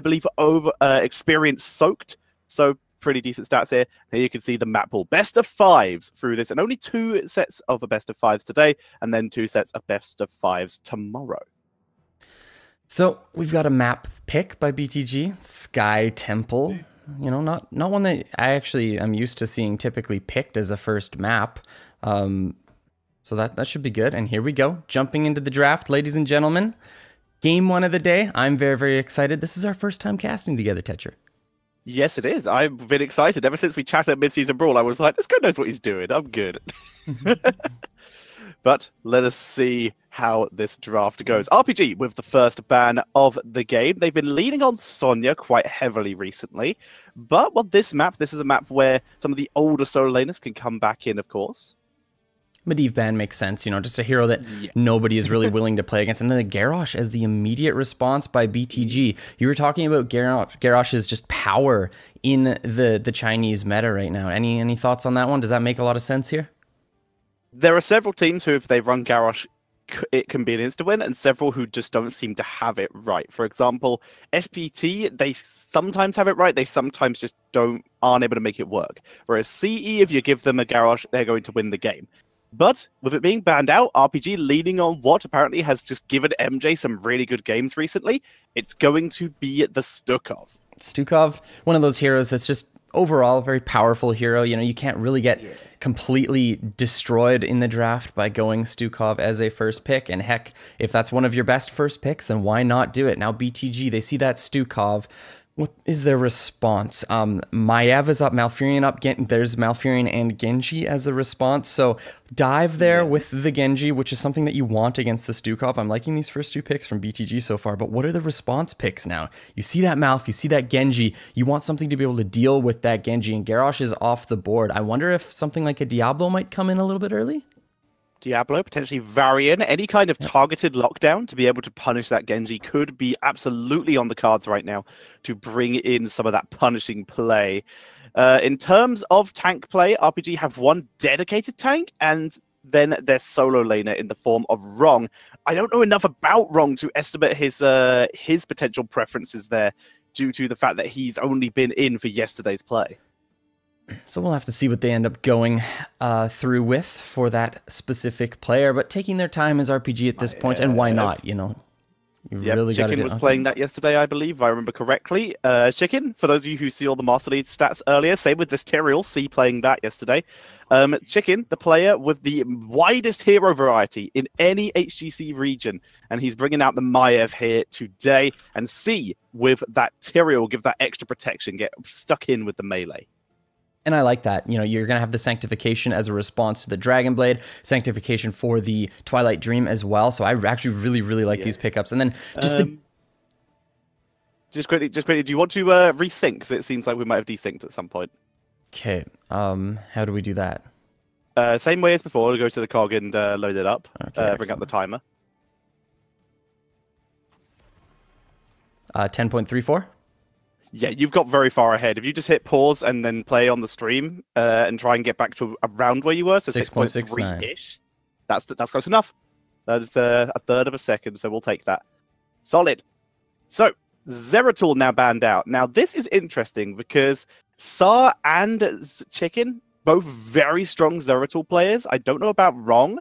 believe, over experience soaked. So pretty decent stats here. Here you can see the map pool. Best of fives through this, and only 2 sets of a best of fives today, and then 2 sets of best of fives tomorrow. So we've got a map pick by BTG, Sky Temple. You know, not one that I actually am used to seeing typically picked as a first map. So that should be good. And here we go, jumping into the draft, ladies and gentlemen. Game 1 of the day. I'm very, very excited. This is our first time casting together, Tetra. Yes, it is. I've been excited. Ever since we chatted at Mid-Season Brawl, I was like, this guy knows what he's doing. I'm good. But let us see how this draft goes. RPG with the first ban of the game. They've been leaning on Sonya quite heavily recently. But well, this is a map where some of the older solo laners can come back in, of course. Medivh ban makes sense, you know, just a hero that nobody is really willing to play against. And then the Garrosh as the immediate response by BTG. You were talking about Garrosh's just power in the Chinese meta right now. Any thoughts on that one? Does that make a lot of sense here? There are several teams who, if they run Garrosh, it can be an insta-win, and several who just don't seem to have it right. For example, SPT, they sometimes have it right, they sometimes just aren't able to make it work. Whereas CE, if you give them a Garrosh, they're going to win the game. But with it being banned out, RPG leaning on what apparently has just given MJ some really good games recently, it's going to be the Stukov. Stukov, one of those heroes that's just overall a very powerful hero. You know, you can't really get completely destroyed in the draft by going Stukov as a first pick. And heck, if that's one of your best first picks, then why not do it? Now BTG, they see that Stukov. What is their response? Maiev is up, Malfurion up. There's Malfurion and Genji as a response. So dive there with the Genji, which is something that you want against the Stukov. I'm liking these first 2 picks from BTG so far, but what are the response picks now? You see that Malf, you see that Genji. You want something to be able to deal with that Genji, and Garrosh is off the board. I wonder if something like a Diablo might come in a little bit early? Diablo, potentially Varian, any kind of targeted lockdown to be able to punish that Genji could be absolutely on the cards right now to bring in some of that punishing play. In terms of tank play, RPG have one dedicated tank and then their solo laner in the form of Wrong. I don't know enough about Wrong to estimate his potential preferences there due to the fact that he's only been in for yesterday's play. So we'll have to see what they end up going through with for that specific player, but taking their time as RPG at this point, and why not, you know? You've really got to Chicken was playing that yesterday, I believe, if I remember correctly. Chicken, for those of you who see all the Master League stats earlier, same with this Tyrael, C playing that yesterday. Chicken, the player with the widest hero variety in any HGC region, and he's bringing out the Maiev here today, and C, with that Tyrael, give that extra protection, get stuck in with the melee. And I like that. You know, you're going to have the Sanctification as a response to the Dragon Blade, Sanctification for the Twilight Dream as well. So I actually really, really like these pickups. And then just Just quickly, do you want to resync? Because it seems like we might have desynced at some point. Okay. How do we do that? Same way as before. Go to the cog and load it up. Okay, bring up the timer. 10.34? Yeah, you've got very far ahead. If you just hit pause and then play on the stream and try and get back to around where you were, so 6.3-ish, that's close enough. That is a third of a second, so we'll take that. Solid. So, Zeratul now banned out. Now, this is interesting because Sar and Chicken, both very strong Zeratul players. I don't know about Wrong,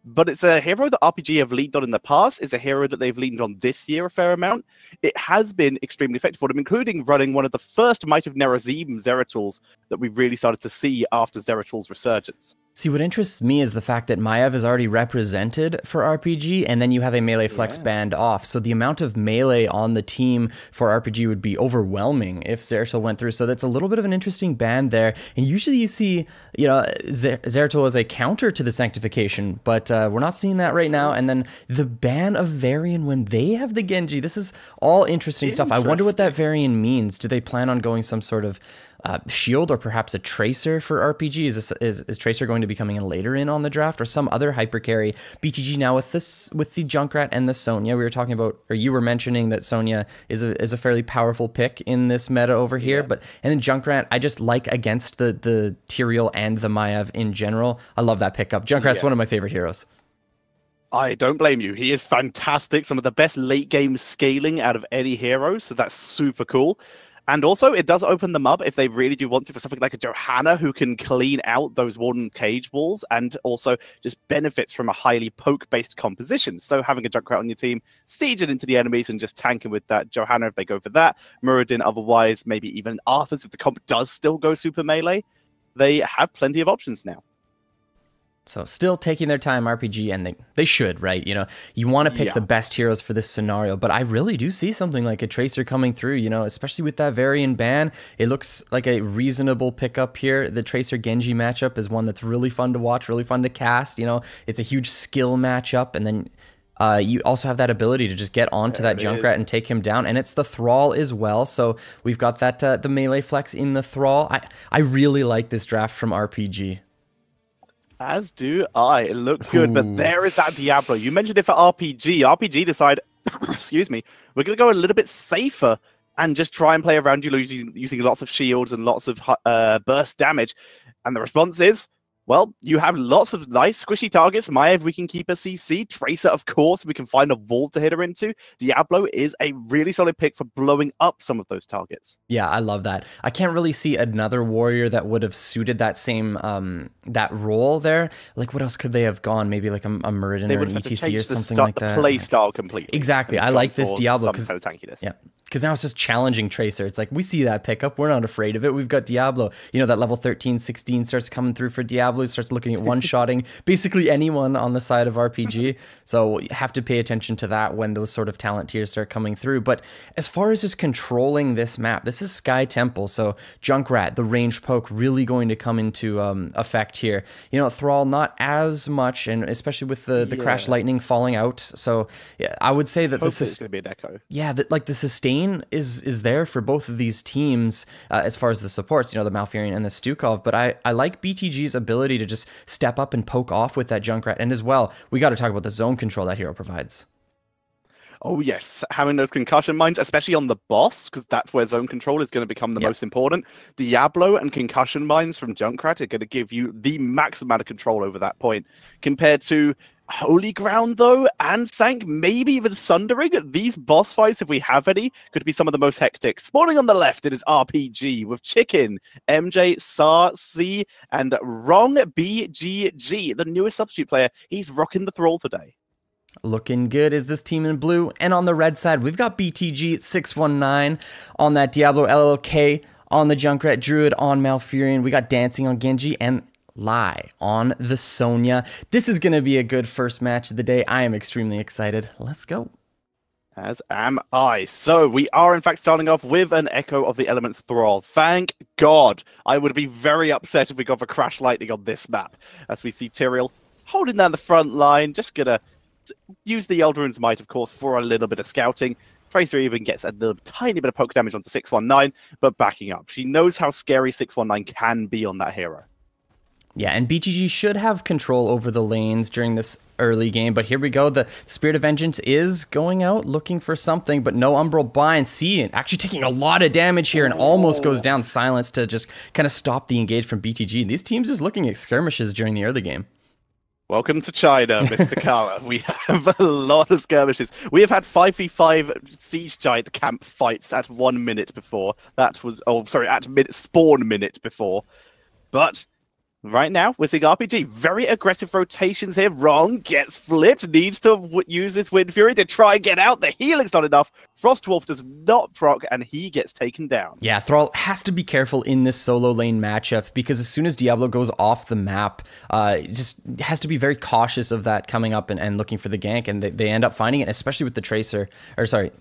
but it's a hero that RPG have leaned on in the past. It's a hero that they've leaned on this year a fair amount. It has been extremely effective for them, including running one of the first Might of Nerazim Zeratuls that we really started to see after Zeratul's resurgence. See, what interests me is the fact that Maiev is already represented for RPG, and then you have a melee flex banned off. So the amount of melee on the team for RPG would be overwhelming if Zeratul went through. So that's a little bit of an interesting ban there. And usually you see, you know, Zeratul as a counter to the Sanctification, but we're not seeing that right now. And then the ban of Varian when they have the Genji. This is all interesting stuff. I wonder what that Varian means. Do they plan on going some sort of shield or perhaps a Tracer for RPG? Is Tracer going to be coming in later in on the draft, or some other hyper carry? BTG now with the Junkrat and the Sonya. We were talking about, or you were mentioning that Sonya is a fairly powerful pick in this meta over here. But and then Junkrat, I just like against the Tyrael and the Maiev in general. I love that pickup. Junkrat's one of my favorite heroes. I don't blame you. He is fantastic. Some of the best late game scaling out of any hero. So that's super cool. And also, it does open them up if they really do want to for something like a Johanna who can clean out those Warden cage walls and also just benefits from a highly poke-based composition. So having a Junkrat on your team, siege it into the enemies and just tanking with that Johanna if they go for that. Muradin otherwise, maybe even Arthur's if the comp does still go super melee. They have plenty of options now. So still taking their time, RPG, and they should, right? You know, you want to pick the best heroes for this scenario, but I really do see something like a Tracer coming through, you know, especially with that Varian ban. It looks like a reasonable pickup here. The Tracer-Genji matchup is one that's really fun to watch, really fun to cast, you know. It's a huge skill matchup, and then you also have that ability to just get onto that Junkrat and take him down, and it's the Thrall as well, so we've got that the melee flex in the Thrall. I really like this draft from RPG. As do I. It looks good, but there is that Diablo. You mentioned it for RPG. RPG decided, excuse me, we're going to go a little bit safer and just try and play around you using lots of shields and lots of burst damage. And the response is, well, you have lots of nice squishy targets. Maiev, we can keep a CC. Tracer, of course, we can find a vault to hit her into. Diablo is a really solid pick for blowing up some of those targets. Yeah, I love that. I can't really see another warrior that would have suited that same that role there. Like, what else could they have gone? Maybe like a Muradin or an ETC or something like that. The play style completely. Exactly. I like this Diablo because yeah. Because now it's just challenging Tracer. It's like, we see that pickup. We're not afraid of it. We've got Diablo. You know, that level 13, 16 starts coming through for Diablo. He starts looking at one-shotting basically anyone on the side of RPG. So you have to pay attention to that when those sort of talent tiers start coming through. But as far as just controlling this map, this is Sky Temple. So Junkrat, the range poke, really going to come into effect here. You know, Thrall, not as much, and especially with the Crash Lightning falling out. So yeah, I would say that this is going to be an echo. Yeah, like the sustain is there for both of these teams as far as the supports, you know, the Malfurion and the Stukov, but I like BTG's ability to just step up and poke off with that Junkrat, and as well, we got to talk about the zone control that hero provides. Oh yes, having those concussion mines, especially on the boss, because that's where zone control is going to become the most important. Diablo and concussion mines from Junkrat are going to give you the max amount of control over that point, compared to Holy Ground, though, and Sank, maybe even Sundering. These boss fights, if we have any, could be some of the most hectic. Spawning on the left, it is RPG with Chicken, MJ, Sar, C, and Wrong BGG, the newest substitute player. He's rocking the Thrall today. Looking good is this team in blue. And on the red side, we've got BTG 619 on that Diablo LLK, on the Junkrat Druid, on Malfurion. We got Dancing on Genji, and Lie on the Sonya. This is going to be a good first match of the day. I am extremely excited. Let's go. As am I. So we are in fact starting off with an Echo of the Elements Thrall. Thank God. I would be very upset if we got for Crash Lightning on this map. As we see Tyrael holding down the front line, just going to use the Eldarin's Might, of course, for a little bit of scouting. Tracer even gets a little tiny bit of poke damage onto 619, but backing up. She knows how scary 619 can be on that hero. Yeah, and BTG should have control over the lanes during this early game, but here we go. The Spirit of Vengeance is going out looking for something, but no Umbral Bind. See, actually taking a lot of damage here and almost goes down Silence to just kind of stop the engage from BTG. These teams is looking at skirmishes during the early game. Welcome to China, Mr. Kala. We have a lot of skirmishes. We have had 5v5 Siege Giant camp fights at 1 minute before. That was, oh, sorry, at spawn minute before. But right now, we're seeing RPG. Very aggressive rotations here. Wrong gets flipped. Needs to use this Wind Fury to try and get out. The healing's not enough. Frostwolf does not proc, and he gets taken down. Yeah, Thrall has to be careful in this solo lane matchup, because as soon as Diablo goes off the map, just has to be very cautious of that coming up and looking for the gank, and they end up finding it, especially with the Tracer. Or sorry,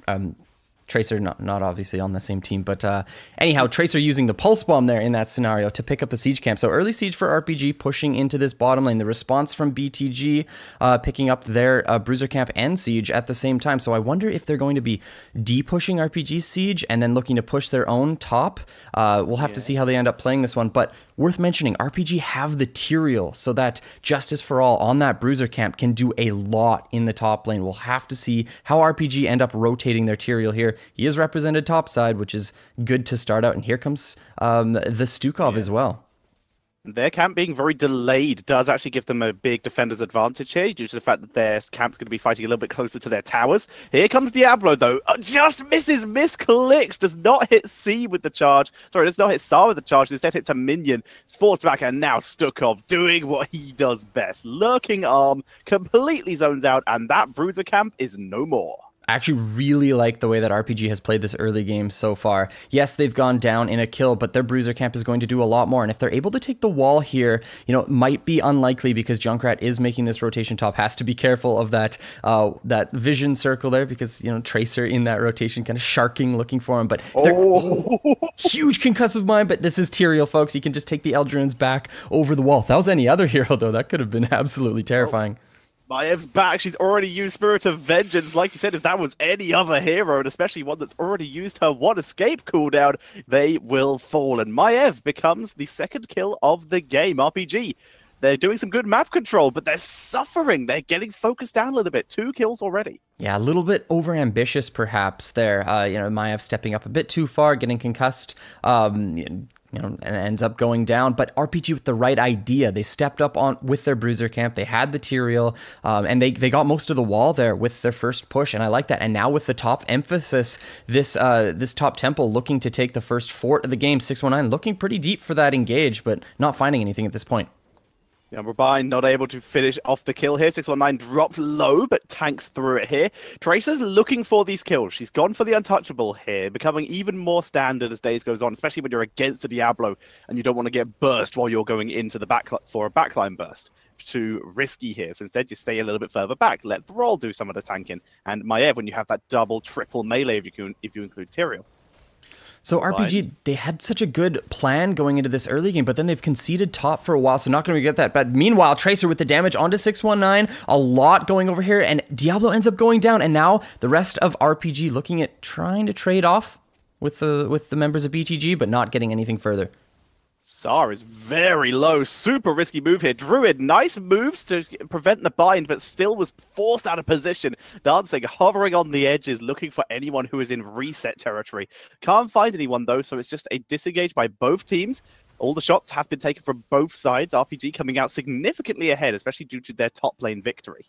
Tracer, not obviously on the same team, but anyhow, Tracer using the Pulse Bomb there in that scenario to pick up the Siege Camp. So early Siege for RPG pushing into this bottom lane. The response from BTG picking up their Bruiser Camp and Siege at the same time. So I wonder if they're going to be de-pushing RPG Siege and then looking to push their own top. We'll have to see how they end up playing this one, but worth mentioning, RPG have the Tyrael, so that Justice for All on that Bruiser Camp can do a lot in the top lane. We'll have to see how RPG end up rotating their Tyrael here. He is represented topside, which is good to start out. And here comes the Stukov as well. Their camp being very delayed does actually give them a big defender's advantage here, due to the fact that their camp's going to be fighting a little bit closer to their towers. Here comes Diablo, though. Just misses, misclicks, does not hit C with the charge. Sorry, does not hit Sar with the charge, instead hits a minion. It's forced back, and now Stukov doing what he does best. Lurking arm, completely zones out, and that Bruiser camp is no more. I actually really like the way that RPG has played this early game so far. Yes, they've gone down in a kill, but their Bruiser camp is going to do a lot more. And if they're able to take the wall here, you know, it might be unlikely because Junkrat is making this rotation top. Has to be careful of that that vision circle there because, you know, Tracer in that rotation kind of sharking looking for him. But huge concussive mine, but this is Tyrael, folks. He can just take the Eldruins back over the wall. If that was any other hero, though, that could have been absolutely terrifying. Maev's back. She's already used Spirit of Vengeance. Like you said, if that was any other hero, and especially one that's already used her one escape cooldown, they will fall. And Maev becomes the second kill of the game. RPG, they're doing some good map control, but they're suffering. They're getting focused down a little bit. 2 kills already. Yeah, a little bit overambitious perhaps there. You know, Maev stepping up a bit too far, getting concussed. You know, and ends up going down. But RPG with the right idea. They stepped up on with their Bruiser camp. They had the Tyrael, and they got most of the wall there with their first push, and I like that. And now with the top emphasis, this top temple looking to take the first fort of the game, 619, looking pretty deep for that engage, but not finding anything at this point. Yeah, Rabine not able to finish off the kill here. 619 dropped low, but tanks through it here. Tracer's looking for these kills. She's gone for the untouchable here, becoming even more standard as days goes on, especially when you're against a Diablo and you don't want to get burst while you're going into the back for a backline burst. Too risky here. So instead, you stay a little bit further back. Let Thrall do some of the tanking. And Maev, when you have that double, triple melee, if you include Tyrael. So RPG, they had such a good plan going into this early game, but then they've conceded top for a while, so not going to get that. But meanwhile, Tracer with the damage onto 619, a lot going over here, and Diablo ends up going down, and now the rest of RPG looking at trying to trade off with the members of BTG, but not getting anything further. Sar is very low. Super risky move here. Druid, nice moves to prevent the bind, but still was forced out of position. Dancing, hovering on the edges, looking for anyone who is in reset territory. Can't find anyone, though, so it's just a disengage by both teams. All the shots have been taken from both sides. RPG coming out significantly ahead, especially due to their top lane victory.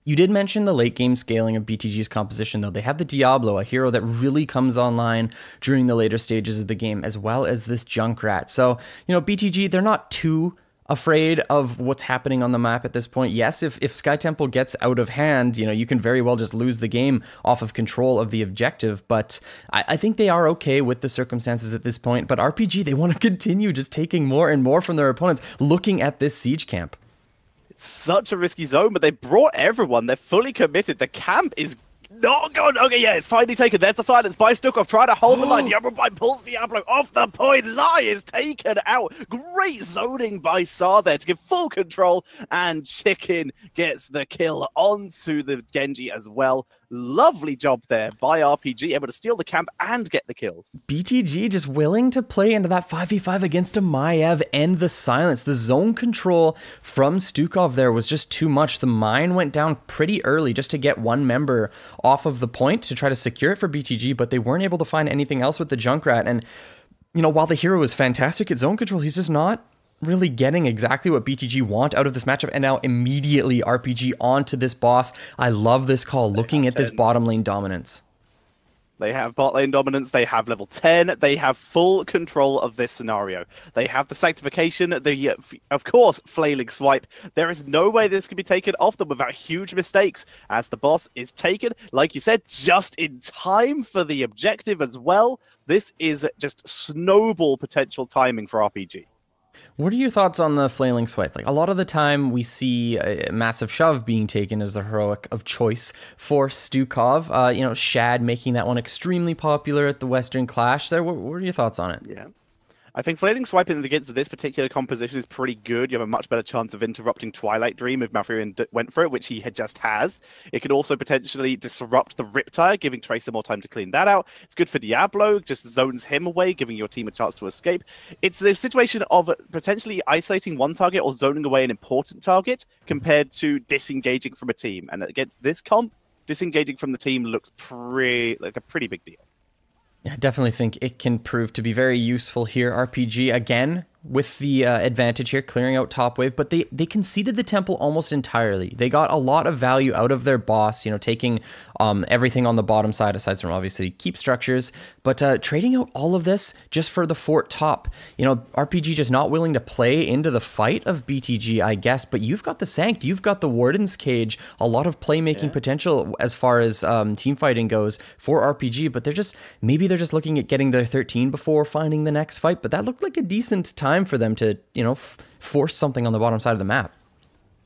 You did mention the late game scaling of BTG's composition, though. They have the Diablo, a hero that really comes online during the later stages of the game, as well as this Junkrat. So, you know, BTG, they're not too afraid of what's happening on the map at this point. Yes, if Sky Temple gets out of hand, you know, you can very well just lose the game off of control of the objective, but I think they are okay with the circumstances at this point. But RPG, they want to continue just taking more and more from their opponents, looking at this siege camp. Such a risky zone, but they brought everyone. They're fully committed. The camp is not gone. Okay, yeah, it's finally taken. There's the silence by Stukov trying to hold the line. Diablo pulls Diablo off the point. Lie is taken out. Great zoning by Sar there to give full control, and Chicken gets the kill onto the Genji as well. Lovely job there by RPG, able to steal the camp and get the kills. BTG just willing to play into that 5v5 against a Maev and the silence. The zone control from Stukov there was just too much. The mine went down pretty early just to get one member off of the point to try to secure it for BTG, but they weren't able to find anything else with the Junkrat. And, you know, while the hero is fantastic at zone control, he's just not really getting exactly what BTG want out of this matchup, and now immediately RPG onto this boss. I love this call, looking at this bottom lane dominance. They have bot lane dominance, they have level 10, they have full control of this scenario. They have the sanctification, the, of course, flailing swipe. There is no way this can be taken off them without huge mistakes, as the boss is taken, like you said, just in time for the objective as well. This is just snowball potential timing for RPG. What are your thoughts on the flailing swipe? Like, a lot of the time we see a massive shove being taken as the heroic of choice for Stukov. You know, Shad making that one extremely popular at the Western Clash there. What are your thoughts on it? Yeah. I think flailing swiping against this particular composition is pretty good. You have a much better chance of interrupting Twilight Dream if Malfurion went for it, which he just has. It could also potentially disrupt the Riptire, giving Tracer more time to clean that out. It's good for Diablo, just zones him away, giving your team a chance to escape. It's the situation of potentially isolating one target or zoning away an important target compared to disengaging from a team. And against this comp, disengaging from the team looks like a pretty big deal. I definitely think it can prove to be very useful here. RPG, again, with the advantage here, clearing out top wave, but they conceded the temple almost entirely. They got a lot of value out of their boss, you know, taking everything on the bottom side, aside from obviously keep structures, but trading out all of this just for the fort top. You know, RPG just not willing to play into the fight of BTG, I guess, but you've got the Sanct, you've got the Warden's Cage, a lot of playmaking potential as far as team fighting goes for RPG, but maybe they're just looking at getting their 13 before finding the next fight, but that looked like a decent time for them to, you know, force something on the bottom side of the map.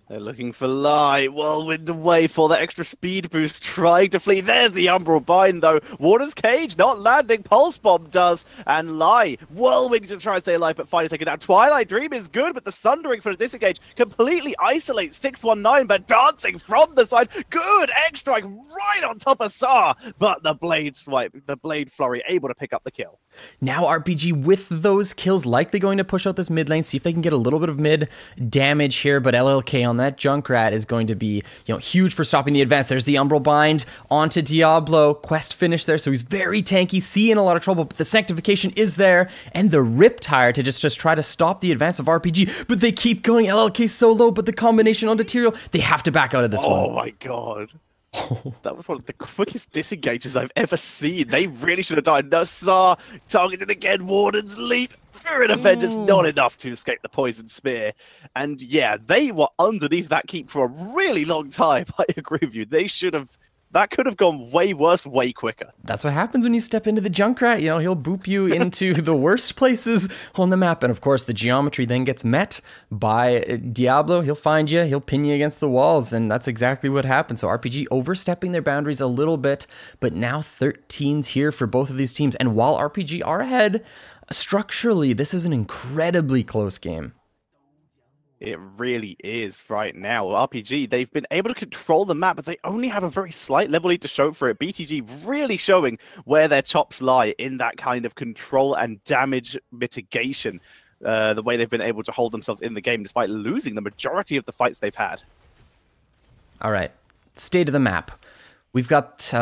They're looking for Lai. Whirlwind away for that extra speed boost, trying to flee. There's the Umbral Bind, though. Warden's Cage not landing. Pulse Bomb does. And Lai, Whirlwind to try and stay alive, but finally taken down. Twilight Dream is good, but the Sundering for the disengage completely isolates 619, but dancing from the side. Good X-Strike right on top of Saar. But the Blade Swipe, the Blade Flurry, able to pick up the kill. Now RPG with those kills likely going to push out this mid lane, see if they can get a little bit of mid damage here, but LLK on that Junkrat is going to be, you know, huge for stopping the advance. There's the Umbral Bind onto Diablo. Quest finish there, so he's very tanky, in a lot of trouble, but the Sanctification is there, and the Riptire to just try to stop the advance of RPG, but they keep going. LLK so low, but the combination onto Tyrael, they have to back out of this one. Oh my god. That was one of the quickest disengages I've ever seen. They really should have died. Nassar targeted again. Warden's Leap. Fear Defend is not enough to escape the Poison Spear. And yeah, they were underneath that keep for a really long time. I agree with you. They should have... That could have gone way worse, way quicker. That's what happens when you step into the Junkrat. You know, he'll boop you into the worst places on the map. And of course, the geometry then gets met by Diablo. He'll find you, he'll pin you against the walls, and that's exactly what happened. So RPG overstepping their boundaries a little bit, but now 13's here for both of these teams. And while RPG are ahead, structurally, this is an incredibly close game. It really is right now. RPG, they've been able to control the map, but they only have a very slight level lead to show for it. BTG really showing where their chops lie in that kind of control and damage mitigation. The way they've been able to hold themselves in the game despite losing the majority of the fights they've had. All right, state of the map. We've got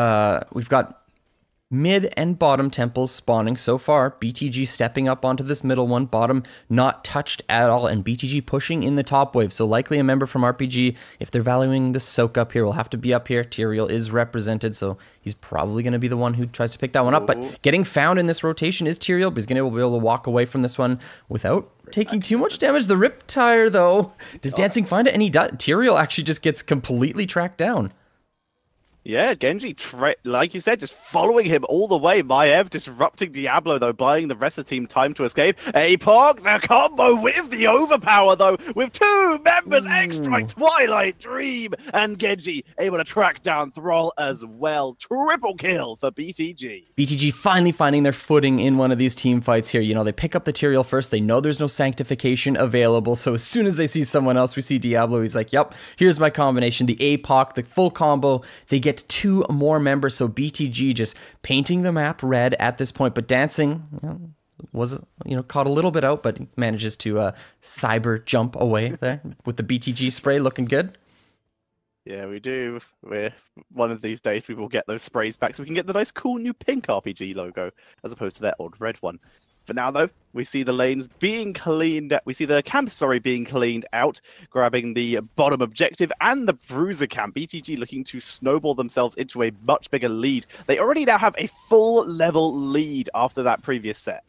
mid and bottom temples spawning so far. BTG stepping up onto this middle one. Bottom not touched at all. And BTG pushing in the top wave. So likely a member from RPG. If they're valuing the soak up here, will have to be up here. Tyrael is represented, so he's probably going to be the one who tries to pick that one up. But getting found in this rotation is Tyrael, but he's going to be able to walk away from this one without taking too much damage. The Riptire, though, does Dancing find it? And he does. Tyrael actually just gets completely tracked down. Yeah, Genji, like you said, just following him all the way. Maev disrupting Diablo, though, buying the rest of the team time to escape. Apoc, the combo with the overpower, though, with two members, X-Strike, Twilight Dream, and Genji able to track down Thrall as well. Triple kill for BTG. BTG finally finding their footing in one of these team fights here. You know, they pick up the Tyrael first. They know there's no Sanctification available, so as soon as they see someone else, we see Diablo. He's like, yep, here's my combination. The Apoc, the full combo. They get two more members, so BTG just painting the map red at this point, but Dancing, you know, was, you know, caught a little bit out, but manages to cyber jump away there with the BTG spray looking good. Yeah, we do. One of these days we will get those sprays back so we can get the nice cool new pink RPG logo as opposed to that old red one. For now, though, we see the lanes being cleaned. We see the camps, being cleaned out, grabbing the bottom objective and the bruiser camp. BTG looking to snowball themselves into a much bigger lead. They already now have a full level lead after that previous set.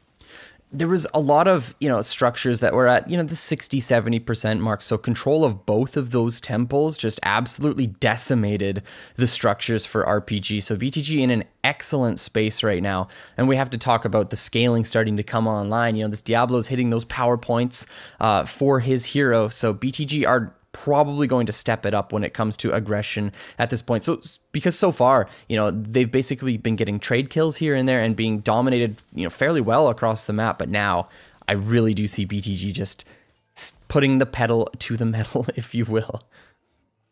There was a lot of, you know, structures that were at, you know, the 60-70% mark. So control of both of those temples just absolutely decimated the structures for RPG. So BTG in an excellent space right now. And we have to talk about the scaling starting to come online. You know, this Diablo's hitting those power points for his hero. So BTG are probably going to step it up when it comes to aggression at this point. So because so far, you know, they've basically been getting trade kills here and there and being dominated, you know, fairly well across the map. But now I really do see BTG just putting the pedal to the metal, if you will.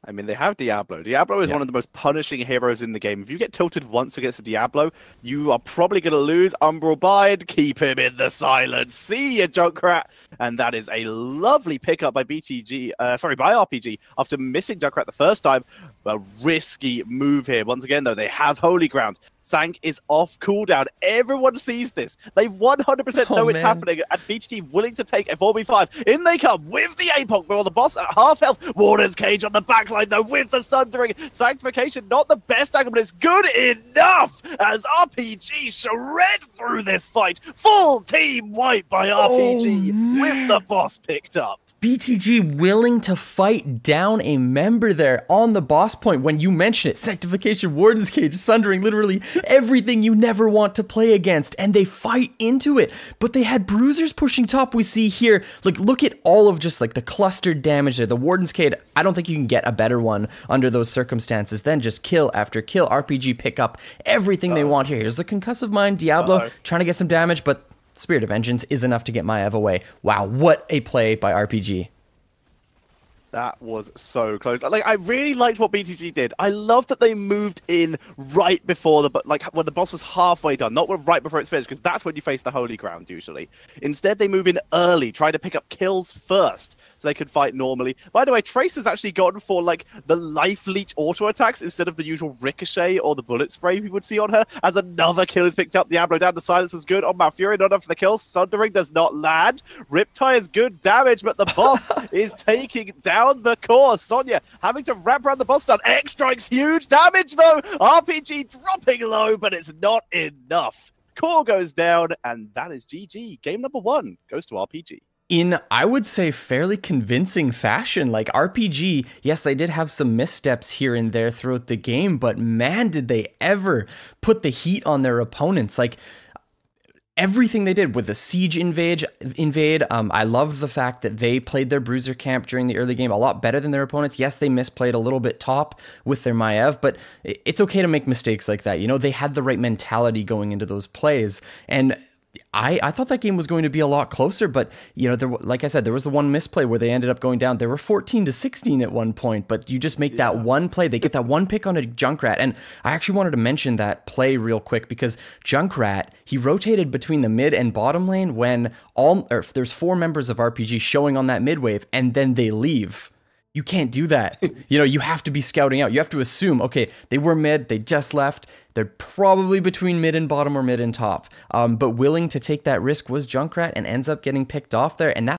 I mean, they have Diablo. Diablo is one of the most punishing heroes in the game. If you get tilted once against a Diablo, you are probably going to lose. Umbral Bind, keep him in the silence. See ya, Junkrat. And that is a lovely pickup by BTG, by RPG, after missing Junkrat the first time. A risky move here. Once again, though, they have Holy Ground. Sank is off cooldown. Everyone sees this. They 100% know it's happening, and BTG willing to take a 4v5. In they come with the APOC, while the boss at half health. Warden's Cage on the backline, though, with the Sundering. Sanctification, not the best angle, but it's good enough as RPG shred through this fight. Full team wipe by RPG with the boss picked up. BTG willing to fight down a member there on the boss point. When you mention it, Sanctification, Warden's Cage, Sundering, literally everything you never want to play against, and they fight into it. But they had bruisers pushing top. We see here, like, look at all of just like the clustered damage there. The Warden's Cage, I don't think you can get a better one under those circumstances than just kill after kill. RPG pick up everything they want here. Here's the Concussive Mind, Diablo trying to get some damage, but Spirit of Vengeance is enough to get Maiev away. Wow, what a play by RPG. That was so close. Like, I really liked what BTG did. I love that they moved in right before when the boss was halfway done, not right before it's finished, because that's when you face the holy ground usually. Instead, they move in early, try to pick up kills first, so they could fight normally. By the way, Trace has actually gone for like the life leech auto attacks instead of the usual ricochet or the bullet spray we would see on her. As another kill is picked up, Diablo down. The silence was good on Malfurion, not enough for the kill. Sundering does not land. Riptide is good damage, but the boss is taking down the core. Sonya having to wrap around the boss stun. X strikes huge damage though. RPG dropping low, but it's not enough. Core goes down, and that is GG. Game number 1 goes to RPG. In, I would say, fairly convincing fashion. Like, RPG, yes, they did have some missteps here and there throughout the game, but man, did they ever put the heat on their opponents. Like, everything they did with the siege invade, I loved the fact that they played their bruiser camp during the early game a lot better than their opponents. Yes, they misplayed a little bit top with their Maiev, but it's okay to make mistakes like that. You know, they had the right mentality going into those plays, and I thought that game was going to be a lot closer, but, you know, like I said, there was the one misplay where they ended up going down. They were 14-16 at one point, but you just make that one play. They get that one pick on a Junkrat, and I actually wanted to mention that play real quick because Junkrat, he rotated between the mid and bottom lane when there's 4 members of RPG showing on that mid wave, and then they leave. You can't do that. You know, you have to be scouting out. You have to assume, okay, they were mid, they just left. They're probably between mid and bottom or mid and top. But willing to take that risk was Junkrat and ends up getting picked off there. And that